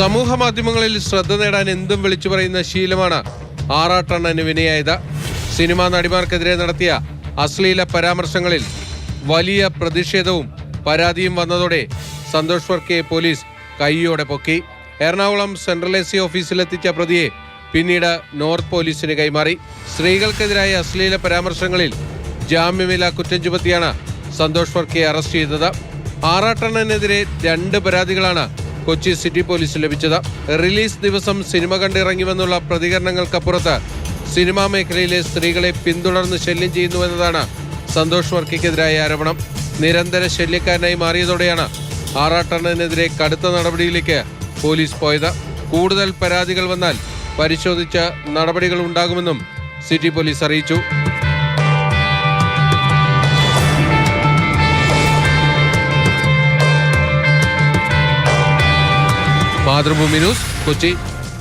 സമൂഹ മാധ്യമങ്ങളിൽ ശ്രദ്ധ നേടാൻ എന്തും വിളിച്ചു പറയുന്ന ശീലമാണ് ആറാട്ടണ്ണന് വിനയായത്. സിനിമാ നടിമാർക്കെതിരെ നടത്തിയ അശ്ലീല പരാമർശങ്ങളിൽ വലിയ പ്രതിഷേധവും പരാതിയും വന്നതോടെ സന്തോഷ് വർക്കിയെ പോലീസ് കൈയോടെ പൊക്കി. എറണാകുളം സെൻട്രൽ എസ് സി ഓഫീസിലെത്തിച്ച പ്രതിയെ പിന്നീട് നോർത്ത് പോലീസിന് കൈമാറി. സ്ത്രീകൾക്കെതിരായ അശ്ലീല പരാമർശങ്ങളിൽ ജാമ്യമില്ലാ കുറ്റം ചുമത്തിയാണ് സന്തോഷ് വർക്കിയെ അറസ്റ്റ് ചെയ്തത്. ആറാട്ടണ്ണനെതിരെ 2 പരാതികളാണ് കൊച്ചി സിറ്റി പോലീസ് ലഭിച്ചത്. റിലീസ് ദിവസം സിനിമ കണ്ടിറങ്ങിവെന്നുള്ള പ്രതികരണങ്ങൾക്കപ്പുറത്ത് സിനിമാ മേഖലയിലെ സ്ത്രീകളെ പിന്തുടർന്ന് ശല്യം ചെയ്യുന്നുവെന്നതാണ് സന്തോഷ് വർക്കിക്കെതിരായ ആരോപണം. നിരന്തര ശല്യക്കാരനായി മാറിയതോടെയാണ് ആറാട്ടണ്ണനെതിരെ കടുത്ത നടപടിയിലേക്ക് പോലീസ് പോയത്. കൂടുതൽ പരാതികൾ വന്നാൽ പരിശോധിച്ച് നടപടികൾ ഉണ്ടാകുമെന്നും സിറ്റി പോലീസ് അറിയിച്ചു. മാതൃഭൂമി ന്യൂസ്, കൊച്ചി.